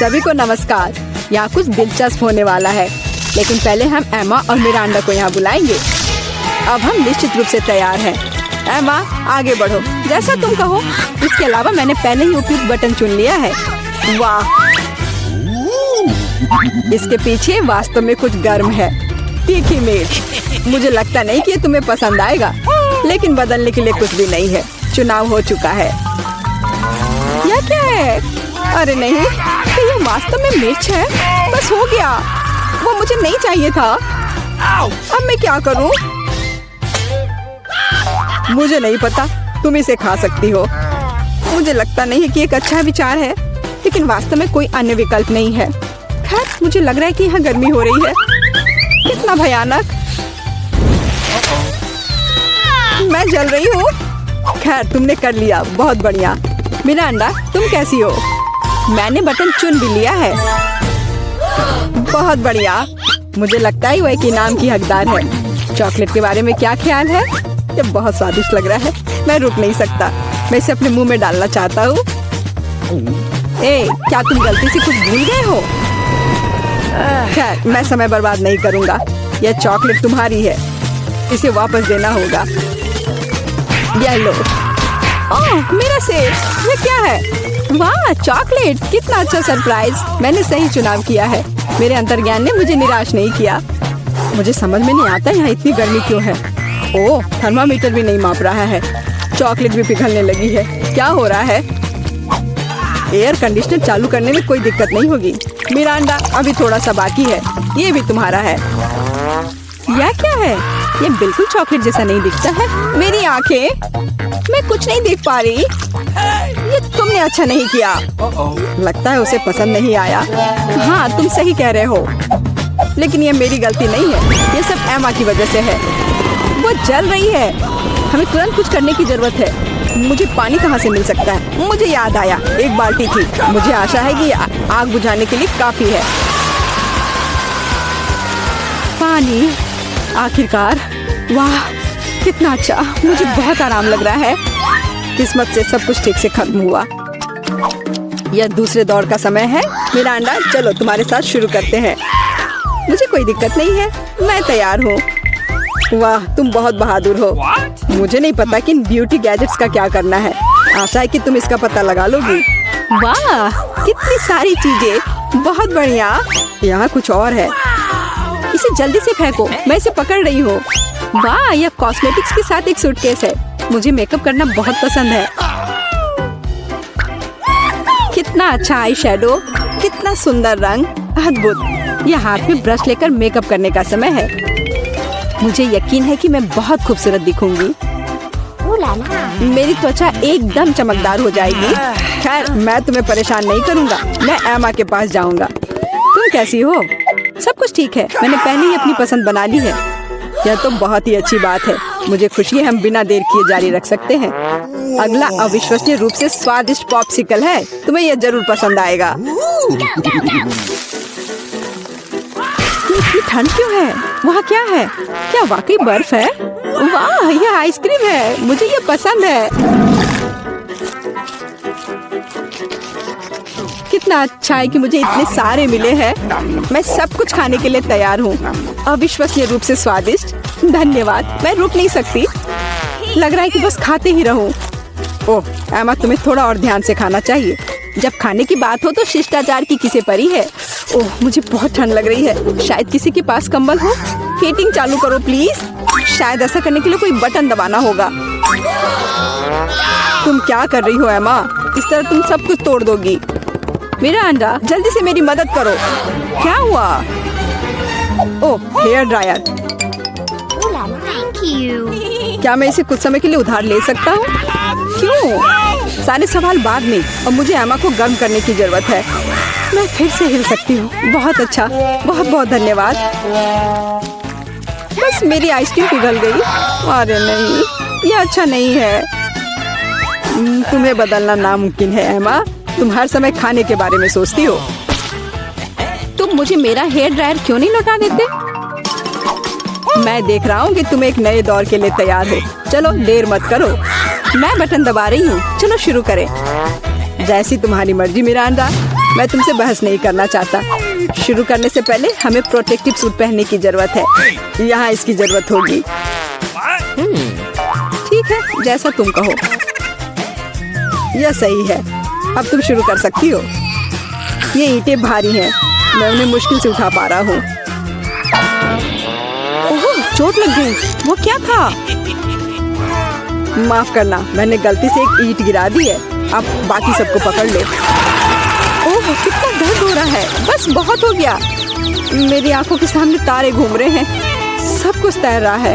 सभी को नमस्कार। यहाँ कुछ दिलचस्प होने वाला है, लेकिन पहले हम एमा और मिरांडा को यहाँ बुलाएंगे। अब हम निश्चित रूप से तैयार हैं। एमा, आगे बढ़ो, जैसा तुम कहो। इसके अलावा मैंने पहले ही उपयुक्त बटन चुन लिया है। वाह, इसके पीछे वास्तव में कुछ गर्म है। तीखी मिर्च। मुझे लगता नहीं कि ये तुम्हें पसंद आएगा, लेकिन बदलने के लिए कुछ भी नहीं है। चुनाव हो चुका है। यह क्या है? अरे नहीं, तो ये वास्तव में मिर्च है। बस हो गया, वो मुझे नहीं चाहिए था। अब मैं क्या करूं? मुझे नहीं पता, तुम इसे खा सकती हो। मुझे लगता नहीं है कि एक अच्छा विचार है, लेकिन वास्तव में कोई अन्य विकल्प नहीं है। खैर, मुझे लग रहा है कि यहाँ गर्मी हो रही है। कितना भयानक। मैं जल रही हूँ। खैर, तुमने कर लिया, बहुत बढ़िया। मिरांडा, तुम कैसी हो? मैंने बटन चुन भी लिया है। बहुत बढ़िया। मुझे लगता है वह एक इनाम की हकदार है। चॉकलेट के बारे में क्या ख्याल है? ये बहुत स्वादिष्ट लग रहा है। मैं रुक नहीं सकता। मैं इसे अपने मुंह में डालना चाहता हूँ। क्या तुम गलती से कुछ भूल गए हो? खैर, मैं समय बर्बाद नहीं करूँगा। यह चॉकलेट तुम्हारी है, इसे वापस देना होगा। ये लो। ओह, मेरा सेब। ये क्या है? वाह, चॉकलेट। कितना अच्छा सरप्राइज। मैंने सही चुनाव किया है। मेरे अंतर्ज्ञान ने मुझे निराश नहीं किया। मुझे समझ में नहीं आता यहाँ इतनी गर्मी क्यों है। ओह, थर्मामीटर भी नहीं माप रहा है। चॉकलेट भी पिघलने लगी है। क्या हो रहा है? एयर कंडीशनर चालू करने में कोई दिक्कत नहीं होगी। मिरांडा, अभी थोड़ा सा बाकी है। ये भी तुम्हारा है। यह क्या है? ये बिल्कुल चॉकलेट जैसा नहीं दिखता है। मेरी आंखें, मैं कुछ नहीं देख पा रही। ये तुमने अच्छा नहीं किया। लगता है उसे पसंद नहीं आया। हाँ, तुम सही कह रहे हो, लेकिन ये मेरी गलती नहीं है। ये सब एमा की वजह से है। वो जल रही है। हमें तुरंत कुछ करने की जरूरत है। मुझे पानी कहाँ से मिल सकता है? मुझे याद आया, एक बाल्टी थी। मुझे आशा है कि आग बुझाने के लिए काफी है। पानी, आखिरकार। वाह, कितना अच्छा। मुझे बहुत आराम लग रहा है। किस्मत से सब कुछ ठीक से खत्म हुआ। यह दूसरे दौर का समय है। मिरांडा, चलो तुम्हारे साथ शुरू करते हैं। मुझे कोई दिक्कत नहीं है, मैं तैयार हूँ। वाह, तुम बहुत बहादुर हो। मुझे नहीं पता कि इन ब्यूटी गैजेट्स का क्या करना है। आशा है कि तुम इसका पता लगा लोगी। वाह, कितनी सारी चीजें। बहुत बढ़िया। यहाँ कुछ और है। इसे जल्दी से फेंको, मैं इसे पकड़ रही हूँ। वाह, यह कॉस्मेटिक्स के साथ एक सूटकेस है। मुझे मेकअप करना बहुत पसंद है। कितना अच्छा आई शैडो, कितना सुंदर रंग, अद्भुत। यह हाथ में ब्रश लेकर मेकअप करने का समय है। मुझे यकीन है कि मैं बहुत खूबसूरत दिखूंगी। मेरी त्वचा एकदम चमकदार हो जाएगी। खैर, मैं तुम्हें परेशान नहीं करूंगा। मैं एमा के पास जाऊंगा। तुम कैसी हो? सब कुछ ठीक है। मैंने पहले ही अपनी पसंद बना ली है। यह तो बहुत ही अच्छी बात है। मुझे खुशी है, हम बिना देर किए जारी रख सकते हैं। अगला अविश्वसनीय रूप से स्वादिष्ट पॉप्सिकल है। तुम्हें यह जरूर पसंद आएगा। इतनी ठंड क्यों है? वहाँ क्या है? क्या वाकई बर्फ है? वाह, यह आइसक्रीम है। मुझे यह पसंद है। कितना अच्छा है कि मुझे इतने सारे मिले हैं। मैं सब कुछ खाने के लिए तैयार हूँ। अविश्वसनीय रूप से स्वादिष्ट। धन्यवाद। मैं रुक नहीं सकती। लग रहा है कि बस खाते ही रहूं। ओह, एमा, तुम्हें थोड़ा और ध्यान से खाना चाहिए। जब खाने की बात हो तो शिष्टाचार की किसे परी है। ओह, मुझे बहुत ठंड लग रही है। शायद किसी के पास कंबल हो। हीटिंग चालू करो प्लीज। शायद ऐसा करने के लिए कोई बटन दबाना होगा। तुम क्या कर रही हो एमा? इस तरह तुम सब कुछ तोड़ दोगी। मिरांडा, जल्दी से मेरी मदद करो। क्या हुआ? ओह, हेयर ड्रायर। क्या मैं इसे कुछ समय के लिए उधार ले सकता हूँ? क्यों? सारे सवाल बाद में। अब मुझे एमा को गर्म करने की जरूरत है। मैं फिर से हिल सकती हूँ। बहुत अच्छा, बहुत बहुत धन्यवाद। बस मेरी आइसक्रीम पिघल गई। अरे नहीं, यह अच्छा नहीं है। तुम्हें बदलना नामुमकिन है एमा। तुम हर समय खाने के बारे में सोचती हो। तुम मुझे मेरा हेयर ड्रायर क्यों नहीं लौटा देते? मैं देख रहा हूँ कि तुम एक नए दौर के लिए तैयार हो। चलो, देर मत करो। मैं बटन दबा रही हूँ। चलो शुरू करें। जैसी तुम्हारी मर्जी मिरांडा। मैं तुमसे बहस नहीं करना चाहता। शुरू करने से पहले हमें प्रोटेक्टिव सूट पहनने की जरूरत है। यहाँ इसकी जरूरत होगी। ठीक है, जैसा तुम कहो। यह सही है। अब तुम शुरू कर सकती हो। ये ईंटें भारी हैं, मैं उन्हें मुश्किल से उठा पा रहा हूँ। ओह, चोट लग गई। वो क्या था? माफ करना, मैंने गलती से एक ईंट गिरा दी है। अब बाकी सबको पकड़ लो। ओह, कितना दर्द हो रहा है। बस बहुत हो गया। मेरी आंखों के सामने तारे घूम रहे हैं। सब कुछ तैर रहा है।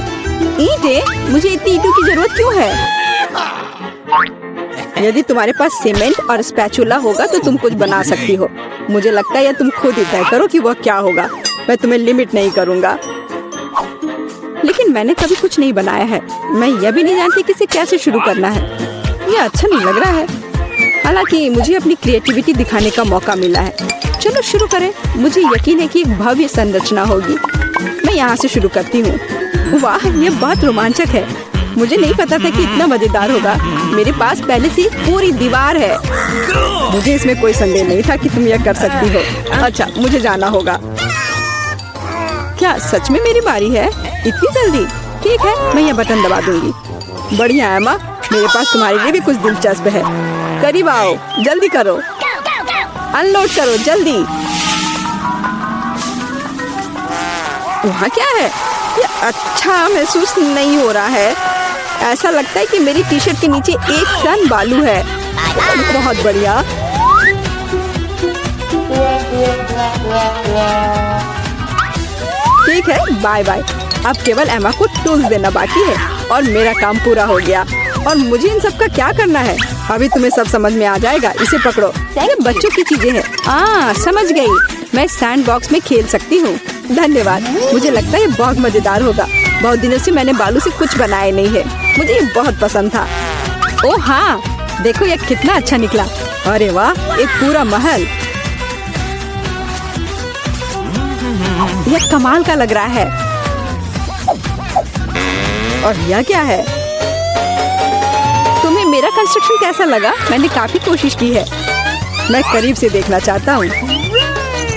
ईंटें? मुझे इतनी ईंटों की जरूरत क्यों है? यदि तुम्हारे पास सीमेंट और स्पैचुला होगा तो तुम कुछ बना सकती हो। मुझे लगता है या तुम खुद ही तय करो कि वह क्या होगा। मैं तुम्हें लिमिट नहीं करूँगा। लेकिन मैंने कभी कुछ नहीं बनाया है। मैं यह भी नहीं जानती कि इसे कैसे शुरू करना है। यह अच्छा नहीं लग रहा है। हालांकि मुझे अपनी क्रिएटिविटी दिखाने का मौका मिला है। चलो शुरू करें। मुझे यकीन है कि एक भव्य संरचना होगी। मैं यहाँ से शुरू करती हूँ। वाह, यह बहुत रोमांचक है। मुझे नहीं पता था कि इतना मजेदार होगा। मेरे पास पहले से पूरी दीवार है। मुझे इसमें कोई संदेह नहीं था कि तुम यह कर सकती हो। अच्छा, मुझे जाना होगा। क्या सच में मेरी बारी है? इतनी जल्दी? ठीक है, मैं यह बटन दबा दूंगी। बढ़िया एमा, मेरे पास तुम्हारे लिए भी कुछ दिलचस्प है। करीब आओ, जल्दी करो। अनलोड करो, जल्दी। वहाँ क्या है? ये अच्छा महसूस नहीं हो रहा है। ऐसा लगता है कि मेरी टी शर्ट के नीचे 1 टन बालू है। बहुत बढ़िया। ठीक है, बाय बाय। अब केवल एमा को टूल्स देना बाकी है और मेरा काम पूरा हो गया। और मुझे इन सब का क्या करना है? अभी तुम्हें सब समझ में आ जाएगा। इसे पकड़ो। ये बच्चों की चीजें हैं। समझ गई। मैं सैंड बॉक्स में खेल सकती हूँ। धन्यवाद। मुझे लगता है ये बहुत मजेदार होगा। बहुत दिनों से मैंने बालू से कुछ बनाया नहीं है। मुझे ये बहुत पसंद था। ओह हाँ, देखो ये कितना अच्छा निकला। अरे वाह, एक पूरा महल। यह कमाल का लग रहा है। और यह क्या है? तुम्हें मेरा कंस्ट्रक्शन कैसा लगा? मैंने काफी कोशिश की है। मैं करीब से देखना चाहता हूँ।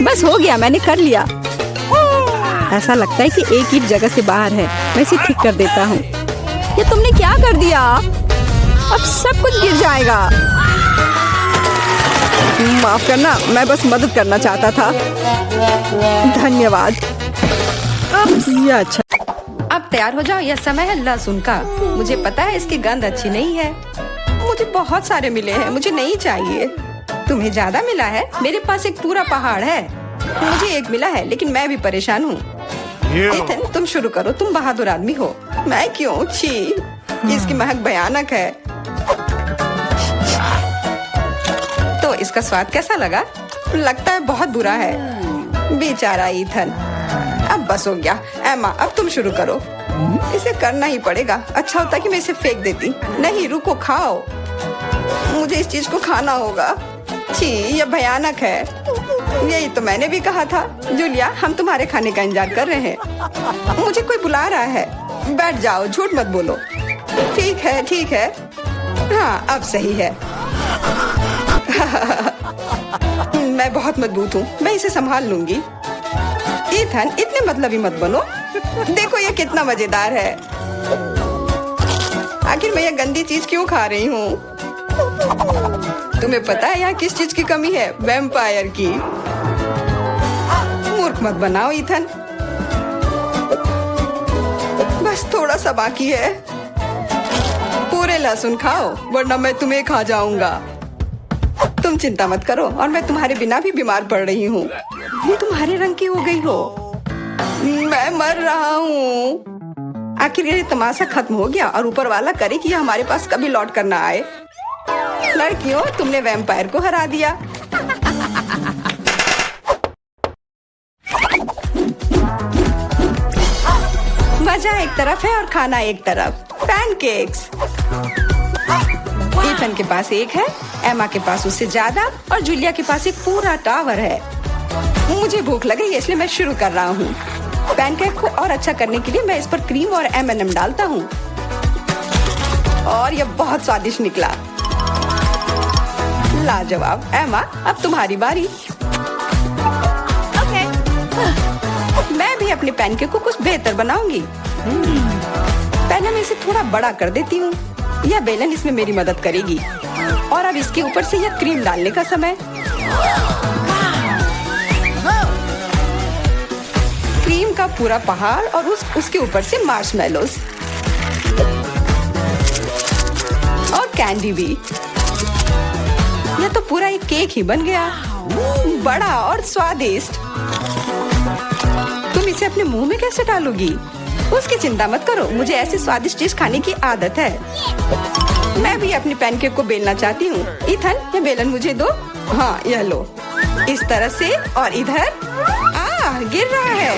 बस हो गया, मैंने कर लिया। ऐसा लगता है कि एक ईंट जगह से बाहर है। मैं इसे ठीक कर देता हूँ। ये तुमने क्या कर दिया? अब सब कुछ गिर जाएगा। माफ करना, मैं बस मदद करना चाहता था। धन्यवाद। ये अच्छा। अब तैयार हो जाओ, यह समय है लहसुन का। मुझे पता है इसकी गंध अच्छी नहीं है। मुझे बहुत सारे मिले हैं, मुझे नहीं चाहिए। तुम्हें ज्यादा मिला है? मेरे पास एक पूरा पहाड़ है। मुझे एक मिला है, लेकिन मैं भी परेशान हूँ। एथन, तुम शुरू करो। तुम बहादुर आदमी हो। मैं क्यों? छी, इसकी महक भयानक है। तो इसका स्वाद कैसा लगा? लगता है बहुत बुरा है। बेचारा ईथन। अब बस हो गया। एमा, अब तुम शुरू करो। इसे करना ही पड़ेगा। अच्छा होता कि मैं इसे फेंक देती। नहीं, रुको, खाओ। मुझे इस चीज को खाना होगा। छी, यह भयानक है। यही तो मैंने भी कहा था। जूलिया, हम तुम्हारे खाने का इंतजार कर रहे हैं। मुझे कोई बुला रहा है। बैठ जाओ, झूठ मत बोलो। ठीक है, ठीक है। हाँ, अब सही है। मैं बहुत मजबूत हूँ। मैं इसे संभाल लूंगी। ईथन, इतने मतलबी मत बनो। देखो ये कितना मजेदार है। आखिर मैं ये गंदी चीज क्यों खा रही हूँ? तुम्हें पता है यहाँ किस चीज की कमी है? वैम्पायर की। मूर्ख मत बनाओ ईथन। बस थोड़ा सा बाकी है। पूरे लहसुन खाओ, वरना मैं तुम्हें खा जाऊंगा। तुम चिंता मत करो, और मैं तुम्हारे बिना भी बीमार पड़ रही हूँ। तुम्हारे रंग की हो गई हो। मैं मर रहा हूँ। आखिर ये तमाशा खत्म हो गया, और ऊपर वाला करे कि हमारे पास कभी लौट कर ना आए। लड़कियों, तुमने वैम्पायर को हरा दिया। मजा एक तरफ है और खाना एक तरफ। पैनकेक्स। ईथन के पास एक है, एमा के पास उससे ज्यादा, और जूलिया के पास एक पूरा टावर है। मुझे भूख लग रही है, इसलिए मैं शुरू कर रहा हूँ। पैनकेक को और अच्छा करने के लिए मैं इस पर क्रीम और M&M डालता हूँ, और यह बहुत स्वादिष्ट निकला। लाजवाब। एमा, अब तुम्हारी बारी। मैं भी अपने पैनकेक को कुछ बेहतर बनाऊंगी। पहले मैं इसे थोड़ा बड़ा कर देती हूँ। यह बेलन इसमें मेरी मदद करेगी। और अब इसके ऊपर से यह क्रीम डालने का समय। क्रीम का पूरा पहाड़ और उसके ऊपर से मार्शमेलोस और कैंडी भी। यह तो पूरा एक केक ही बन गया, बड़ा और स्वादिष्ट। तुम इसे अपने मुंह में कैसे डालोगी? उसकी चिंता मत करो, मुझे ऐसी स्वादिष्ट चीज खाने की आदत है। मैं भी अपनी पैनकेक को बेलना चाहती हूँ। इथन, ये बेलन मुझे दो। हाँ, यह लो। इस तरह से और इधर। गिर रहा है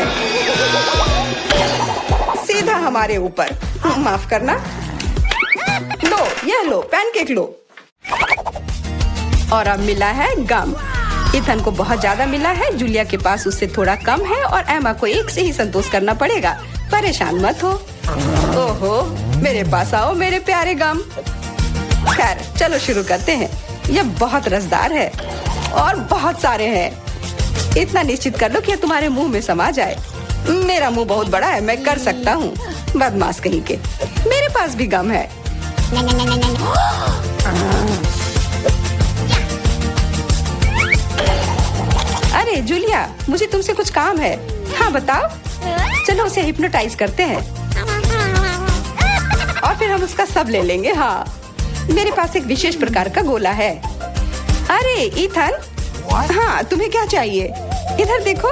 सीधा हमारे ऊपर। माफ करना। लो, यह लो, पैनकेक लो। और अब मिला है गम। इथन को बहुत ज्यादा मिला है, जूलिया के पास उससे थोड़ा कम है और एमा को एक से ही संतोष करना पड़ेगा। परेशान मत हो। ओहो, मेरे पास आओ मेरे प्यारे गम। खैर, चलो शुरू करते हैं। यह बहुत रसदार है और बहुत सारे हैं। इतना निश्चित कर लो कि यह तुम्हारे मुंह में समा जाए। मेरा मुंह बहुत बड़ा है, मैं कर सकता हूँ। बदमाश कहीं के। मेरे पास भी गम है। अरे जूलिया, मुझे तुमसे कुछ काम है। हाँ बताओ। चलो उसे हिप्नोटाइज करते हैं और फिर हम उसका सब ले लेंगे। हाँ, मेरे पास एक विशेष प्रकार का गोला है। अरे इथन, हाँ तुम्हें क्या चाहिए? इधर देखो।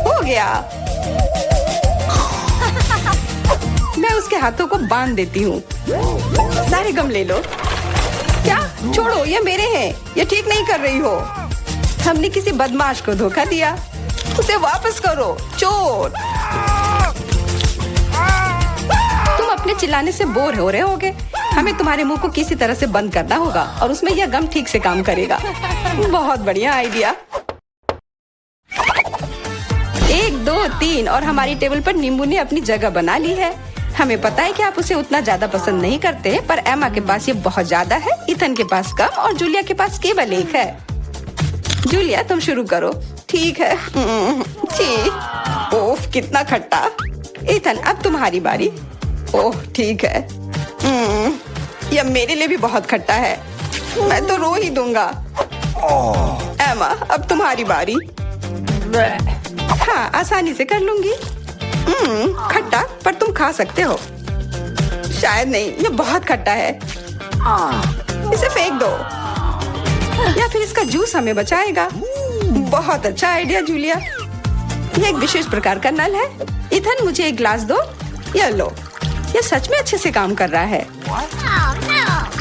हो गया। मैं उसके हाथों को बांध देती हूँ। सारे गम ले लो। क्या? छोड़ो, ये मेरे हैं। ये ठीक नहीं कर रही हो। हमने किसी बदमाश को धोखा दिया। उसे वापस करो, चोर। तुम अपने चिल्लाने से बोर हो रहे होगे। हमें तुम्हारे मुंह को किसी तरह से बंद करना होगा और उसमें यह गम ठीक से काम करेगा। बहुत बढ़िया आइडिया। 1, 2, 3 और हमारी टेबल पर नींबू ने अपनी जगह बना ली है। हमें पता है कि आप उसे उतना ज्यादा पसंद नहीं करते, पर एमा के पास ये बहुत ज्यादा है, इथन के पास कम और जूलिया के पास केवल एक है। जूलिया, तुम शुरू करो। ठीक है। ओह, कितना खट्टा। इथन, अब तुम्हारी बारी। ओह, ठीक है। यह मेरे लिए भी बहुत खट्टा है। मैं तो रो ही दूंगा। एमा, अब तुम्हारी बारी। हाँ, आसानी से कर लूंगी। खट्टा, पर तुम खा सकते हो। शायद नहीं, यह बहुत खट्टा है। इसे फेंक दो या फिर इसका जूस हमें बचाएगा। बहुत अच्छा आइडिया जूलिया। यह एक विशेष प्रकार का नल है। इथन, मुझे एक ग्लास दो। यह लो। यह सच में अच्छे से काम कर रहा है।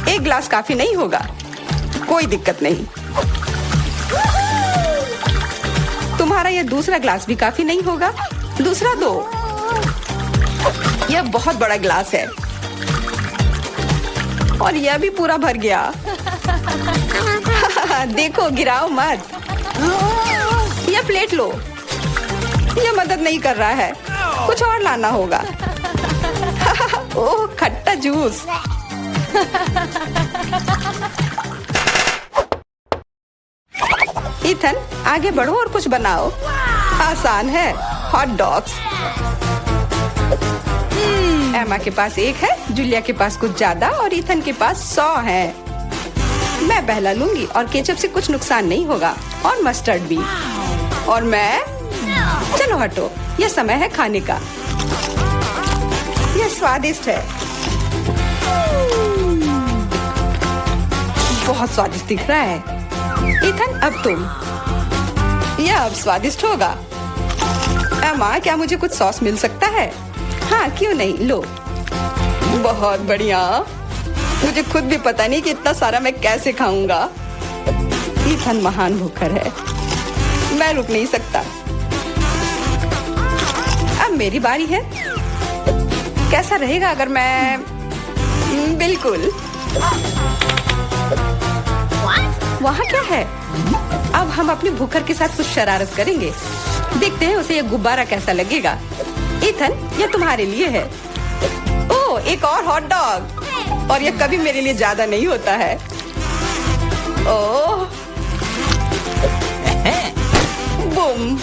एक ग्लास काफी नहीं होगा। कोई दिक्कत नहीं। तुम्हारा यह दूसरा ग्लास भी काफी नहीं होगा। दूसरा दो। यह बहुत बड़ा ग्लास है और यह भी पूरा भर गया। देखो, गिराओ मत। यह प्लेट लो। यह मदद नहीं कर रहा है। कुछ और लाना होगा। ओह, खट्टा जूस। इथन, आगे बढ़ो और कुछ बनाओ। आसान है। Hot dogs. एमा के पास एक है, जूलिया के पास कुछ ज्यादा और इथन के पास 100 है। मैं पहला लूंगी और केचप से कुछ नुकसान नहीं होगा और मस्टर्ड भी। और मैं। चलो हटो, यह समय है खाने का। यह स्वादिष्ट है। बहुत स्वादिष्ट दिख रहा है। इथन, अब तुम। यह अब स्वादिष्ट होगा। एमा, क्या मुझे कुछ सॉस मिल सकता है? हाँ, क्यों नहीं, लो। बहुत बढ़िया। मुझे खुद भी पता नहीं कि इतना सारा मैं कैसे खाऊंगा। इथन महान भूखर है। मैं रुक नहीं सकता। अब मेरी बारी है। कैसा रहेगा अगर मैं। बिल्कुल। वहाँ क्या है? अब हम अपने भूखर के साथ कुछ शरारत करेंगे। देखते हैं उसे यह गुब्बारा कैसा लगेगा। इथन, यह तुम्हारे लिए है। ओह, एक और हॉट डॉग। और ये कभी मेरे लिए ज्यादा नहीं होता है। ओह बूम।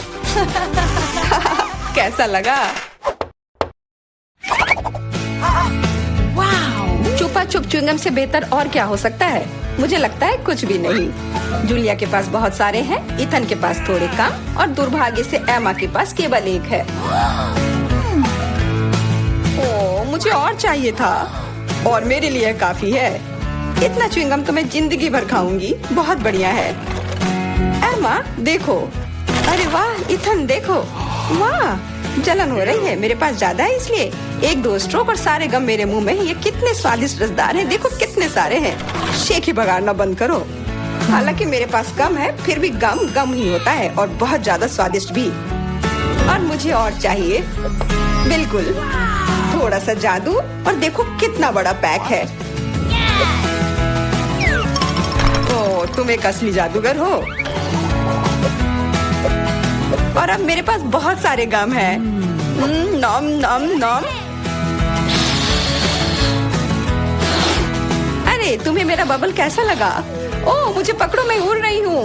कैसा लगा? छुपा छुप च्युइंगम से बेहतर और क्या हो सकता है? मुझे लगता है कुछ भी नहीं। जूलिया के पास बहुत सारे हैं, इथन के पास थोड़े कम और दुर्भाग्य से एमा के पास केवल एक है। ओह, मुझे और चाहिए था और मेरे लिए काफी है। इतना च्युइंगम तो मैं जिंदगी भर खाऊंगी। बहुत बढ़िया है। एमा देखो, अरे वाह। इथन देखो, वाह जलन हो रही है। मेरे पास ज्यादा है इसलिए एक दो स्ट्रोक और सारे गम मेरे मुंह में। ये कितने स्वादिष्ट रसदार हैं। देखो कितने सारे हैं। शेक ही बगाड़ना बंद करो। हालांकि मेरे पास कम है, फिर भी गम गम ही होता है और बहुत ज्यादा स्वादिष्ट भी। और मुझे और चाहिए। बिल्कुल, थोड़ा सा जादू और देखो कितना बड़ा पैक है। ओ, तुम एक असली जादूगर हो। और अब मेरे पास बहुत सारे गम हैं। नॉम नॉम नॉम। अरे तुम्हें मेरा बबल कैसा लगा? ओह, मुझे पकड़ो, मैं उड़ रही हूँ।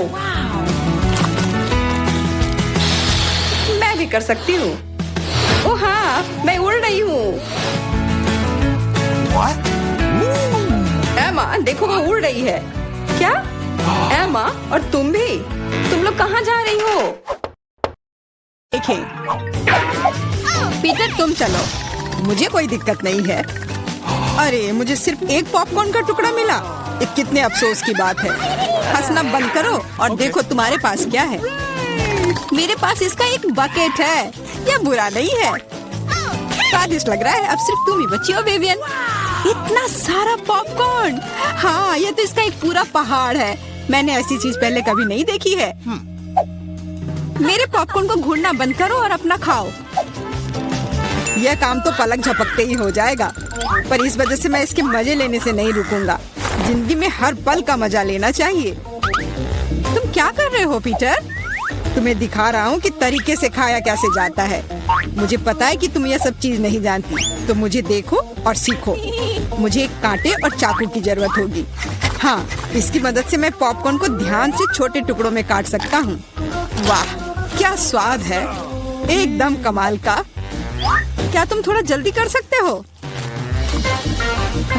मैं भी कर सकती हूँ। ओह हाँ, मैं उड़ रही हूँ। एमा देखो, वो उड़ रही है। क्या एमा? और तुम भी? तुम लोग कहाँ जा रही हो? देखें, पीटर तुम चलो, मुझे कोई दिक्कत नहीं है। अरे मुझे सिर्फ एक पॉपकॉर्न का टुकड़ा मिला। ये कितने अफसोस की बात है। हंसना बंद करो और देखो तुम्हारे पास क्या है। मेरे पास इसका एक बकेट है। यह बुरा नहीं है, स्वादिष्ट लग रहा है। अब सिर्फ तुम ही बची हो विवियन। इतना सारा पॉपकॉर्न। हाँ, यह तो इसका एक पूरा पहाड़ है। मैंने ऐसी चीज पहले कभी नहीं देखी है। मेरे पॉपकॉर्न को घूरना बंद करो और अपना खाओ। यह काम तो पलक झपकते ही हो जाएगा, पर इस वजह से मैं इसके मजे लेने से नहीं रुकूंगा। जिंदगी में हर पल का मजा लेना चाहिए। तुम क्या कर रहे हो पीटर? तुम्हें दिखा रहा हूँ कि तरीके से खाया कैसे जाता है। मुझे पता है कि तुम यह सब चीज नहीं जानती, तो मुझे देखो और सीखो। मुझे एक कांटे और चाकू की जरूरत होगी। हाँ, इसकी मदद से मैं पॉपकॉर्न को ध्यान से छोटे टुकड़ों में काट सकता हूँ। वाह, क्या स्वाद है, एकदम कमाल का। क्या तुम थोड़ा जल्दी कर सकते हो?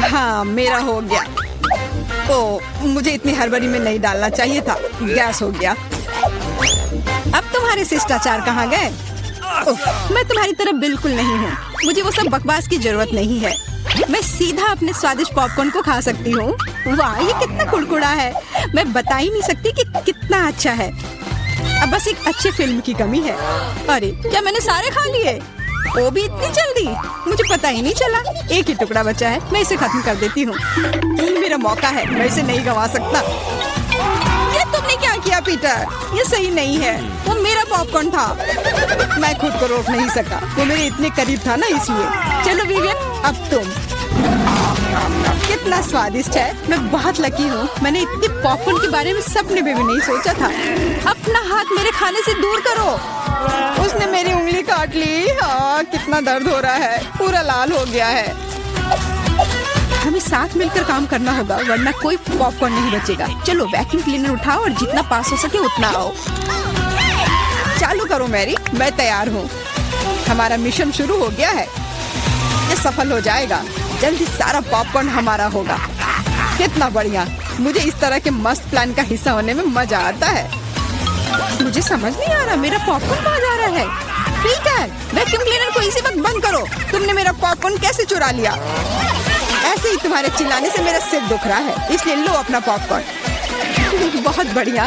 हाँ, मेरा हो गया। ओ, मुझे इतनी हड़बड़ी में नहीं डालना चाहिए था। गैस हो गया। अब तुम्हारे शिष्टाचार कहाँ गए? मैं तुम्हारी तरह बिल्कुल नहीं हूँ। मुझे वो सब बकवास की जरूरत नहीं है। मैं सीधा अपने स्वादिष्ट पॉपकॉर्न को खा सकती हूँ। वाह, ये कितना कुड़कुड़ा है। मैं बता ही नहीं सकती कि कितना अच्छा है। अब बस एक अच्छी फिल्म की कमी है। अरे क्या मैंने सारे खा लिए? वो भी इतनी जल्दी? मुझे पता ही नहीं चला। एक ही टुकड़ा बचा है, मैं इसे खत्म कर देती हूँ। यही मेरा मौका है, मैं इसे नहीं गंवा सकता। ये तुमने क्या किया पीटर? ये सही नहीं है। वो मेरा पॉपकॉर्न था। मैं खुद को रोक नहीं सका। वो मेरे इतने करीब था ना, इसलिए। चलो विवियन, अब तुम। कितना स्वादिष्ट है। मैं बहुत लकी हूँ। मैंने इतने पॉपकॉर्न के बारे में सपने में भी नहीं सोचा था। अपना हाथ मेरे खाने से दूर करो। उसने मेरी उंगली काट ली। हाँ, कितना दर्द हो रहा है। पूरा लाल हो गया है। हमें साथ मिलकर काम करना होगा, वरना कोई पॉपकॉर्न नहीं बचेगा। चलो वैक्यूम क्लीनर उठाओ और जितना पास हो सके उतना आओ। चालू करो मैरी, मैं तैयार हूँ। हमारा मिशन शुरू हो गया है। ये सफल हो जाएगा। जल्दी सारा पॉपकॉर्न हमारा होगा। कितना बढ़िया। मुझे इस तरह के मस्त प्लान का हिस्सा होने में मजा आता है। मुझे समझ नहीं आ रहा, मेरा पॉपकॉर्न कहाँ जा रहा है? पीटर, वैक्यूम क्लीनर को इसी वक्त बंद करो। तुमने मेरा पॉपकॉर्न कैसे चुरा लिया? ऐसे ही तुम्हारे चिल्लाने से मेरा सिर दुख रहा है, इसलिए लो अपना पॉपकॉर्न। बहुत बढ़िया।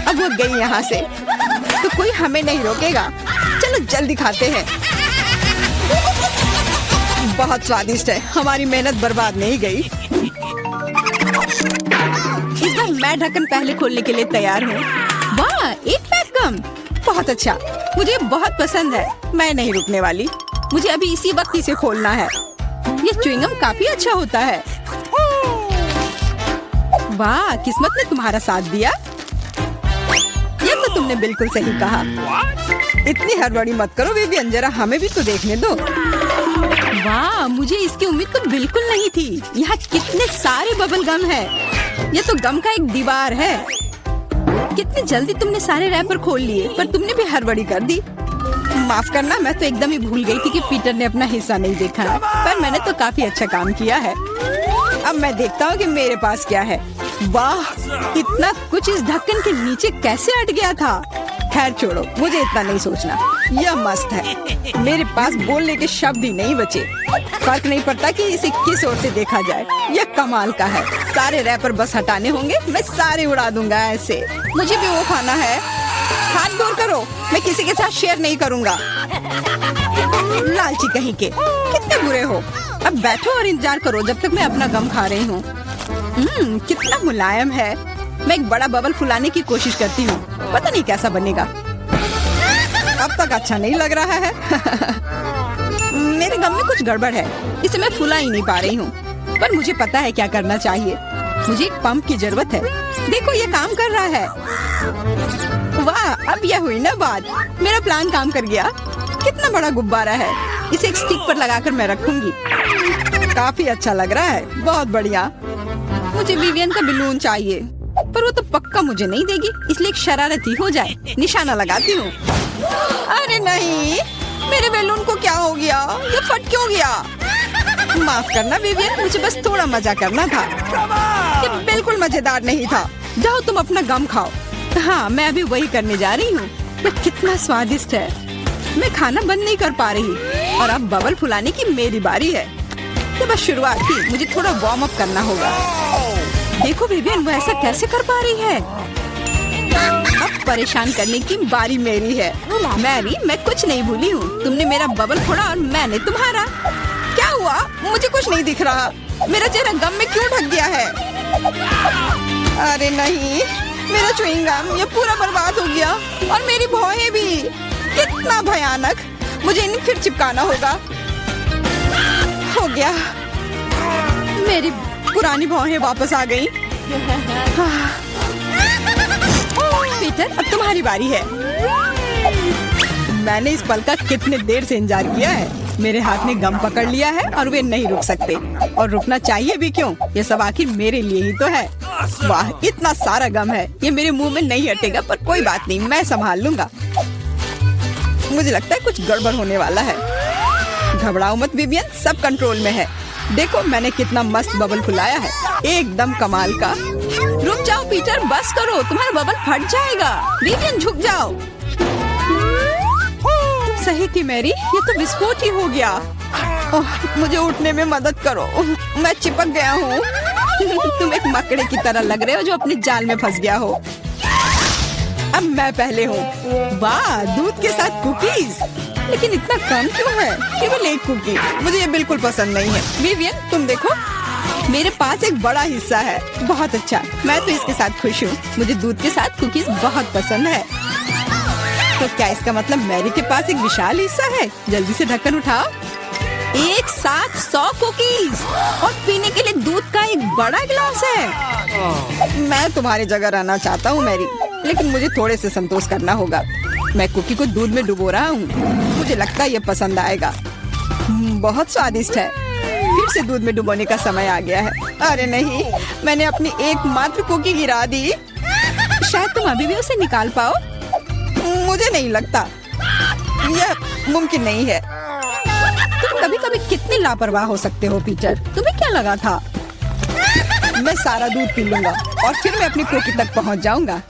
अब वो गई यहाँ से, तो कोई हमें नहीं रोकेगा। चलो जल्दी खाते हैं। बहुत स्वादिष्ट है। हमारी मेहनत बर्बाद नहीं गई। इस बार मैं ढक्कन पहले खोलने के लिए तैयार हूँ। वाह, एक पैक कम। बहुत अच्छा, मुझे बहुत पसंद है। मैं नहीं रुकने वाली। मुझे अभी इसी वक्त इसे खोलना है। ये च्युइंगम काफी अच्छा होता है। वाह, किस्मत ने तुम्हारा साथ दिया। ये तो तुमने बिल्कुल सही कहा। इतनी हड़बड़ी मत करो विवियन, जरा हमें भी तो देखने दो। वाह, मुझे इसकी उम्मीद तो बिल्कुल नहीं थी। यहाँ कितने सारे बबल गम है। ये तो गम का एक दीवार है। कितनी जल्दी तुमने सारे रैपर खोल लिए, पर तुमने भी हड़बड़ी कर दी। माफ करना, मैं तो एकदम ही भूल गई थी कि पीटर ने अपना हिस्सा नहीं देखा है। पर मैंने तो काफी अच्छा काम किया है। अब मैं देखता हूँ कि मेरे पास क्या है। वाह, इतना कुछ इस ढक्कन के नीचे कैसे अट गया था। खैर छोड़ो, मुझे इतना नहीं सोचना। यह मस्त है। मेरे पास बोलने के शब्द ही नहीं बचे। फर्क नहीं पड़ता कि इसे किस ओर से देखा जाए। यह कमाल का है। सारे रैपर बस हटाने होंगे, मैं सारे उड़ा दूंगा ऐसे। मुझे भी वो खाना है। हाथ दूर करो, मैं किसी के साथ शेयर नहीं करूंगा। लालची कहीं के, कितने बुरे हो। अब बैठो और इंतजार करो जब तक मैं अपना गम खा रही हूँ। कितना मुलायम है। मैं एक बड़ा बबल फुलाने की कोशिश करती हूँ, पता नहीं कैसा बनेगा। अब तक अच्छा नहीं लग रहा है। मेरे गम में कुछ गड़बड़ है, इसे मैं फुला ही नहीं पा रही हूँ। पर मुझे पता है क्या करना चाहिए। मुझे एक पंप की जरूरत है। देखो, ये काम कर रहा है। वाह, अब यह हुई ना बात। मेरा प्लान काम कर गया। कितना बड़ा गुब्बारा है। इसे एक स्टिक पर लगाकर मैं रखूंगी। काफी अच्छा लग रहा है, बहुत बढ़िया। मुझे विवियन का बलून चाहिए, पर वो तो पक्का मुझे नहीं देगी, इसलिए एक शरारती हो जाए। निशाना लगाती हूँ। अरे नहीं, मेरे बैलून को क्या हो गया? ये फट क्यों गया? माफ करना विवियन, मुझे बस थोड़ा मजा करना था। ये बिल्कुल मजेदार नहीं था। जाओ तुम अपना गम खाओ। हाँ, मैं अभी वही करने जा रही हूँ। ये कितना स्वादिष्ट है। मैं खाना बंद नहीं कर पा रही और अब बबल फुलाने की मेरी बारी है। ये बस शुरुआत थी, मुझे थोड़ा वार्म अप करना होगा। देखो विवियन, वो ऐसा कैसे कर पा रही है। अब परेशान करने की बारी मेरी है। मैरी, मैं कुछ नहीं भूली हूँ। तुमने मेरा बबल फोड़ा और मैंने तुम्हारा। क्या हुआ? मुझे कुछ नहीं दिख रहा। मेरा चेहरा गम में क्यों ढक गया है? अरे नहीं, मेरा च्युइंग गम ये पूरा बर्बाद हो गया और मेरी भौहें भी। कितना भयानक। मुझे इन्हें फिर चिपकाना होगा। हो गया, मेरी पुरानी भौहें वापस आ गई। पीटर, अब तुम्हारी बारी है। मैंने इस पल का कितने देर से इंतजार किया है। मेरे हाथ ने गम पकड़ लिया है और वे नहीं रुक सकते, और रुकना चाहिए भी क्यों? ये सब आखिर मेरे लिए ही तो है। वाह, इतना सारा गम है, ये मेरे मुंह में नहीं हटेगा, पर कोई बात नहीं, मैं संभाल लूंगा। मुझे लगता है कुछ गड़बड़ होने वाला है। घबराओ मत विवियन, सब कंट्रोल में है। देखो मैंने कितना मस्त बबल फुलाया है, एकदम कमाल का। रुक जाओ पीटर, बस करो, तुम्हारा बबल फट जाएगा। विवियन झुक जाओ। सही थी मैरी, ये तो विस्फोट ही हो गया। मुझे उठने में मदद करो, मैं चिपक गया हूँ। तुम एक मकड़े की तरह लग रहे हो जो अपने जाल में फंस गया हो। अब मैं पहले हूँ। वाह, दूध के साथ कुकीज, लेकिन इतना कम क्यों है? केवल एक कुकी। मुझे ये बिल्कुल पसंद नहीं है। विवियन, तुम देखो, मेरे पास एक बड़ा हिस्सा है। बहुत अच्छा, मैं तो इसके साथ खुश हूँ। मुझे दूध के साथ कुकीज बहुत पसंद है। तो क्या इसका मतलब मैरी के पास एक विशाल हिस्सा है? जल्दी से ढक्कन उठाओ। एक साथ 100 कुकीज और पीने के लिए दूध का एक बड़ा गिलास है। मैं तुम्हारी जगह रहना चाहता हूँ मैरी, लेकिन मुझे थोड़े से संतोष करना होगा। मैं कुकी को दूध में डुबो रहा हूँ। मुझे लगता है ये पसंद आएगा। बहुत स्वादिष्ट है। फिर से दूध में डुबोने का समय आ गया है। अरे नहीं, मैंने अपनी एकमात्र कुकी गिरा दी। शायद तुम अभी भी उसे निकाल पाओ। मुझे नहीं लगता, यह मुमकिन नहीं है। तुम कभी कभी कितने लापरवाह हो सकते हो पीटर। तुम्हें क्या लगा था? मैं सारा दूध पी लूंगा और फिर मैं अपनी कुकी तक पहुंच जाऊंगा।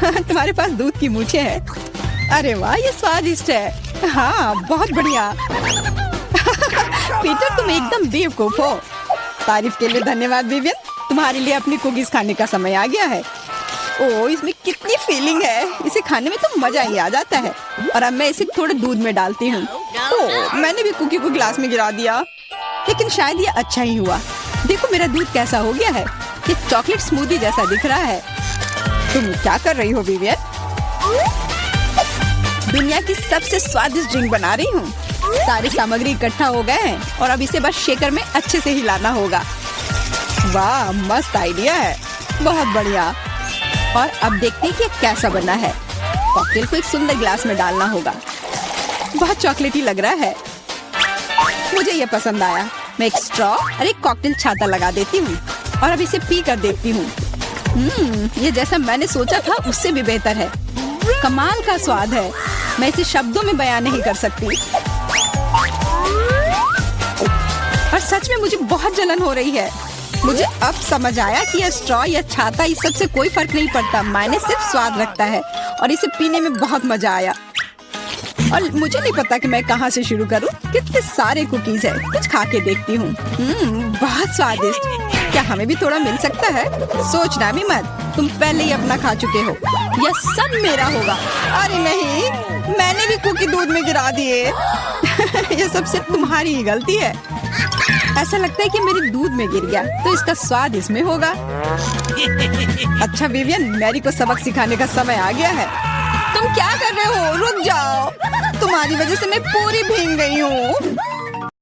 तुम्हारे पास दूध की मूछें हैं। अरे वाह, ये स्वादिष्ट है। हाँ, बहुत बढ़िया। पीटर, तुम एकदम बेवकूफ हो। तारीफ के लिए धन्यवाद विवियन। तुम्हारे लिए अपनी कुकीज खाने का समय आ गया है। ओह, इसमें कितनी फीलिंग है। इसे खाने में तो मजा ही आ जाता है। और अब मैं इसे थोड़े दूध में डालती हूँ। ओह, मैंने भी कुकी को गिलास में गिरा दिया, लेकिन शायद ये अच्छा ही हुआ। देखो मेरा दूध कैसा हो गया है। ये चॉकलेट स्मूदी जैसा दिख रहा है। तुम क्या कर रही हो विवियन? दुनिया की सबसे स्वादिष्ट ड्रिंक बना रही हूँ। सारी सामग्री इकट्ठा हो गए हैं और अब इसे बस शेकर में अच्छे से हिलाना होगा। वाह, मस्त आइडिया है, बहुत बढ़िया। और अब देखते हैं कि कैसा बना है। कॉकटेल को एक सुंदर गिलास में डालना होगा। बहुत चॉकलेटी लग रहा है। मुझे ये पसंद आया। मैं एक स्ट्रॉ और एक कॉकटेल छाता लगा देती हूँ और अब इसे पी कर देखती हूँ। ये जैसा मैंने सोचा था उससे भी बेहतर है। कमाल का स्वाद है, मैं इसे शब्दों में बयान नहीं कर सकती। और सच में मुझे बहुत जलन हो रही है। मुझे अब समझ आया कि यह स्ट्रॉ या छाता इस सब से कोई फर्क नहीं पड़ता, मायने सिर्फ स्वाद रखता है। और इसे पीने में बहुत मजा आया। और मुझे नहीं पता कि मैं कहाँ से शुरू करूँ। कितने सारे कुकीज है, कुछ खा के देखती हूँ। बहुत स्वादिष्ट। क्या हमें भी थोड़ा मिल सकता है? सोचना भी मत, तुम पहले ही अपना खा चुके हो। यह सब मेरा होगा। अरे नहीं, मैंने भी कुकी दूध में गिरा दिए। यह सब सिर्फ तुम्हारी ही गलती है। ऐसा लगता है कि मेरे दूध में गिर गया, तो इसका स्वाद इसमें होगा। अच्छा विवियन, मैरी को सबक सिखाने का समय आ गया है। तुम क्या कर रहे हो? रुक जाओ, तुम्हारी वजह से मैं पूरी भीग गई हूँ।